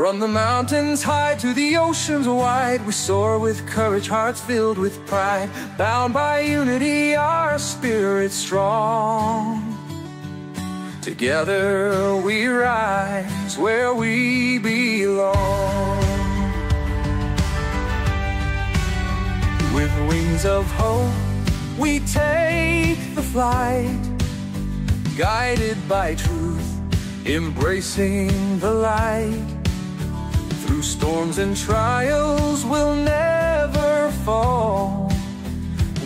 From the mountains high to the oceans wide, we soar with courage, hearts filled with pride. Bound by unity, our spirit strong. Together we rise where we belong. With wings of hope, we take the flight, guided by truth, embracing the light. Through storms and trials, we'll never fall.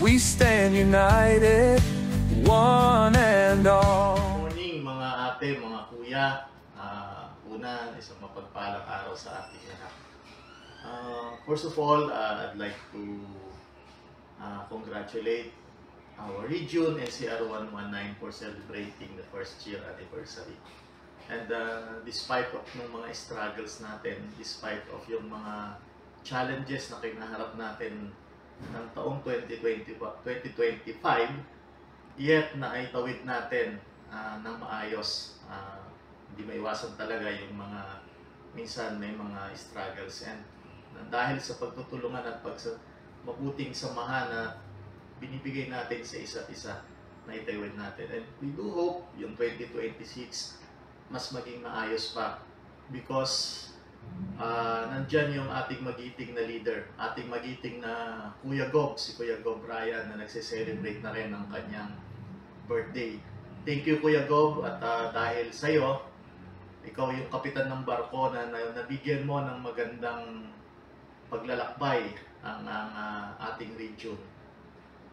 We stand united, one and all. Good morning mga ate, mga kuya. Una, isang mapagpalang araw sa ating lahat. First of all, I'd like to congratulate our region, NCR 119, for celebrating the first year anniversary. And despite of ng mga struggles natin, despite of yung mga challenges na kinaharap natin ng taong 2025, yet na ay tawid natin ng maayos. Hindi maiwasan talaga yung mga minsan may mga struggles, and dahil sa pagtutulungan at mabuting samahan na binibigay natin sa isa't isa na itawid natin. And we do hope yung 2026 mas maging maayos pa, because nandyan yung ating magiting na leader, ating magiting na Kuya Gob, si Kuya Gob Brian, na nagse-celebrate na rin ng kanyang birthday. Thank you Kuya Gob, at dahil sa'yo, ikaw yung kapitan ng barko na nabigyan mo ng magandang paglalakbay ang ating region.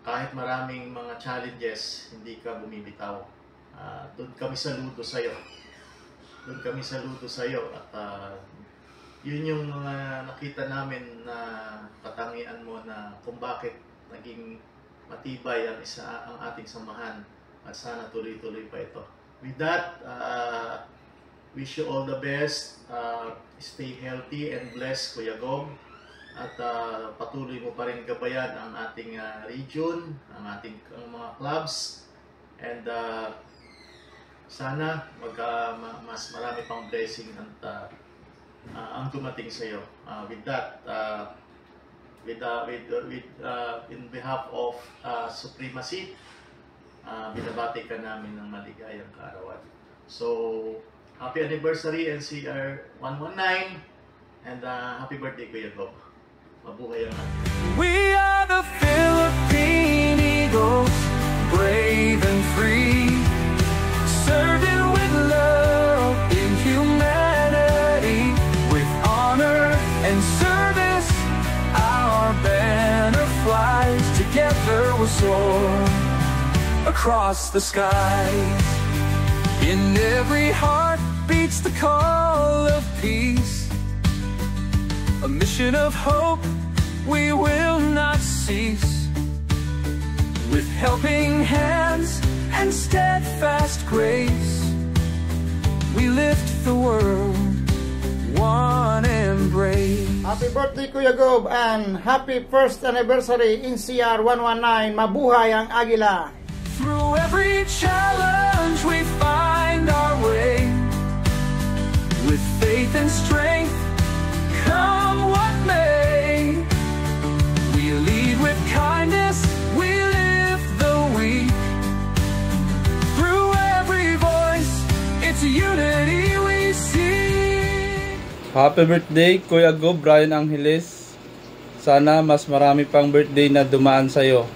Kahit maraming mga challenges, hindi ka bumibitaw. Doon kami saludo sa'yo. Doon kami saludo sa'yo, at yun yung mga nakita namin na katangian mo na kung bakit naging matibay ang ating samahan, at sana tuloy-tuloy pa ito. With that, wish you all the best. Stay healthy and blessed, Kuya Gob. At patuloy mo pa rin gabayan ang ating region, ang mga clubs, and sana mas marami pang blessing at ang dumating sa iyo. With that, in behalf of Supremacy, binabati ka namin ng maligayang kaarawan. So, happy anniversary NCR 119, and happy birthday Kuya Gob. Mabuhay ang atin. We are the Philippine Eagles, brave and free, serving with love in humanity, with honor and service. Our banner flies, together we'll soar across the skies. In every heart beats the call of peace, a mission of hope we will not cease. With helping hands and steadfast grace, we lift the world, one embrace. Happy birthday Kuya Gob, and happy first anniversary NCR 119. Mabuhay ang Agila. Through every challenge we find our way, with faith and strength, come what may. We lead with kindness, we lift the weak. Through every voice, it's unity we see. Happy birthday Kuya Gob Brian Angeles. Sana mas marami pang birthday na dumaan sa'yo.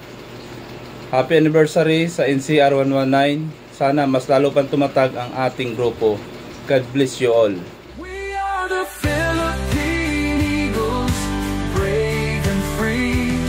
Happy anniversary sa NCR 119. Sana mas lalo pang tumatag ang ating grupo. God bless you all. We are the Philippine Eagles, brave and free,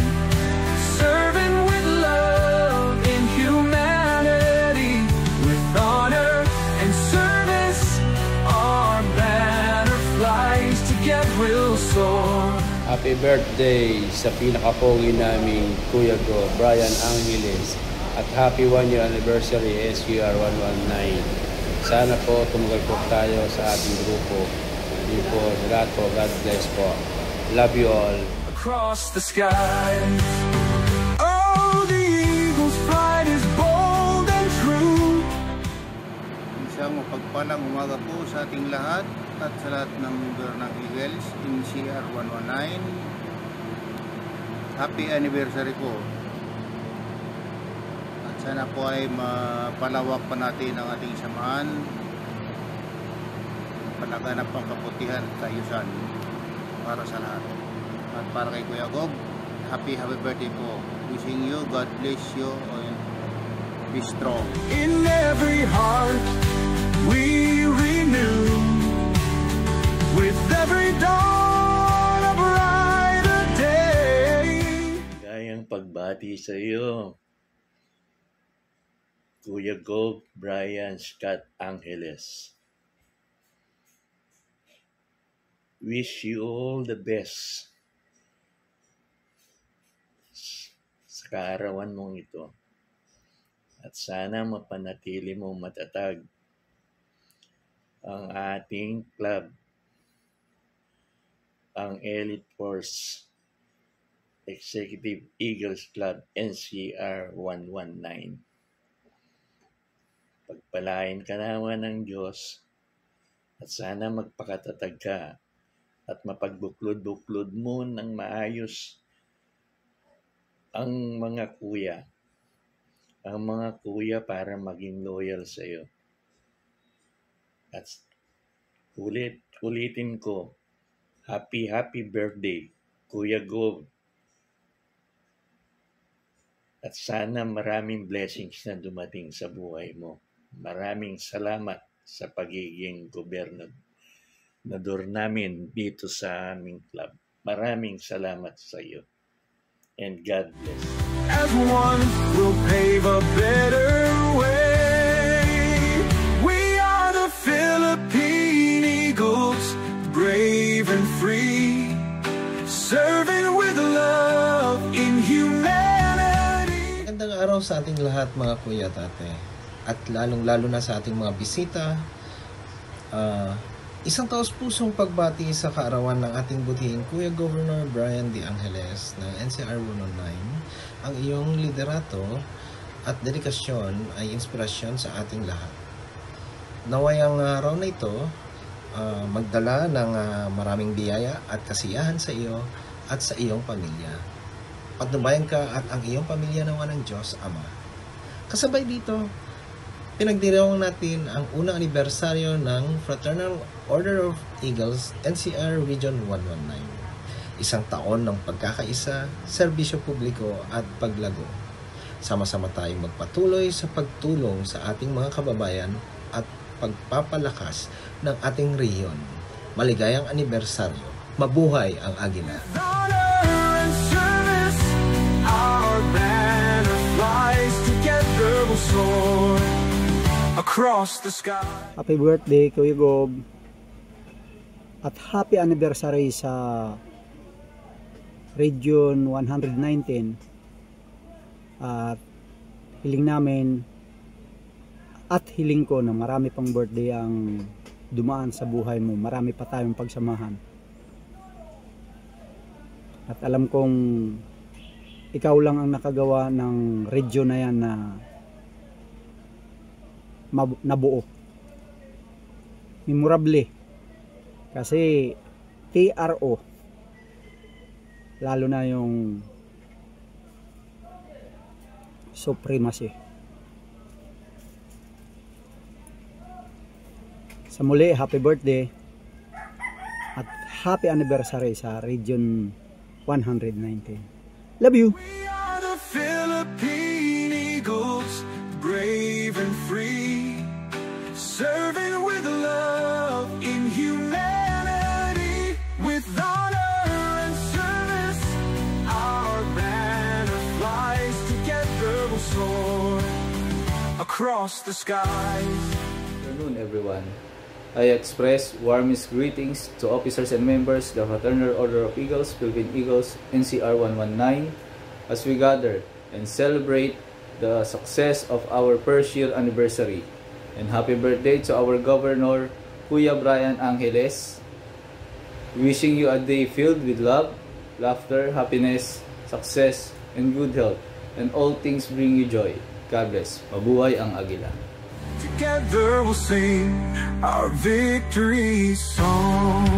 serving with love in humanity, with honor and service. Our banner flies, together we'll soar. Happy birthday sa pinakapogi naming Kuya Go, Brian Angeles, at happy 1-year anniversary SQR 119. Sana po tumugal po tayo sa ating grupo. Hindi po, lahat po, God bless po. Love you all. Across the skies, oh, the eagle's pride is bold and true. Isang mapagpalang umaga po sa ating lahat. at sa lahat ng member ng Eagles in CR 119. Happy anniversary po. At sana po ay mapalawak pa natin ang ating samahan, palaganap ang kaputihan at kaayusan para sa lahat. At para kay Kuya Gob, happy birthday po. Wishing you, God bless you, and be strong. In every heart we renew, with every dawn a brighter day. Gayang pagbati sa iyo, Kuya Gob, Brian, Scott Angeles. Wish you all the best sa kaarawan mong ito. At sana mapanatili mo matatag ang ating club, ang Elite Force Executive Eagles Club NCR 119. Pagpalain ka naman ng Diyos at sana magpakatatag ka at mapagbuklod-buklod mo ng maayos ang mga kuya para maging loyal sa iyo. At ulitin ko, happy birthday, Kuya Gob. At sana maraming blessings na dumating sa buhay mo. Maraming salamat sa pagiging gobernador namin dito sa aming club. Maraming salamat sa iyo. And God bless. As one will pave a better way. We are the Philippine Eagles, brave and free, serving with love in humanity. Magandang araw sa ating lahat mga kuya tate. At lalong-lalo na sa ating mga bisita. Isang taos-pusong pagbati sa kaarawan ng ating butihing Kuya Governor Brian D. Angeles ng NCR 119. Ang iyong liderato at dedikasyon ay inspirasyon sa ating lahat. Naway ang araw na ito magdala ng maraming biyaya at kasiyahan sa iyo at sa iyong pamilya. Patnubayan ka at ang iyong pamilya nawa ng Diyos Ama. Kasabay dito, pinagdiriwang natin ang unang anibersaryo ng Fraternal Order of Eagles NCR Region 119. Isang taon ng pagkakaisa, serbisyo publiko at paglago. Sama-sama tayong magpatuloy sa pagtulong sa ating mga kababayan at pagpapalakas ng ating rehiyon. Maligayang anibersaryo. Mabuhay ang Agila! Honor and service, our banner flies together, we'll soar across the sky. Happy birthday Kuya Gob at happy anniversary sa Region 119. At hiling namin at hiling ko na marami pang birthday ang dumaan sa buhay mo. Marami pa tayong pagsamahan. At alam kong ikaw lang ang nakagawa ng region na yan na nabuo. Memorable. Kasi TRO, lalo na yung supremacy. Sa muli, happy birthday at happy anniversary sa Region 119. Love you! We are the Philippine Eagles, brave and free, serving with love in humanity, with honor and service, our banner flies together, we'll soar across the skies. Good afternoon everyone. I express warmest greetings to officers and members of the Fraternal Order of Eagles, Philippine Eagles, NCR 119, as we gather and celebrate the success of our first year anniversary. And happy birthday to our Governor, Kuya Brian Angeles. Wishing you a day filled with love, laughter, happiness, success, and good health, and all things bring you joy. God bless. Mabuhay ang Agila. Together we'll sing our victory song.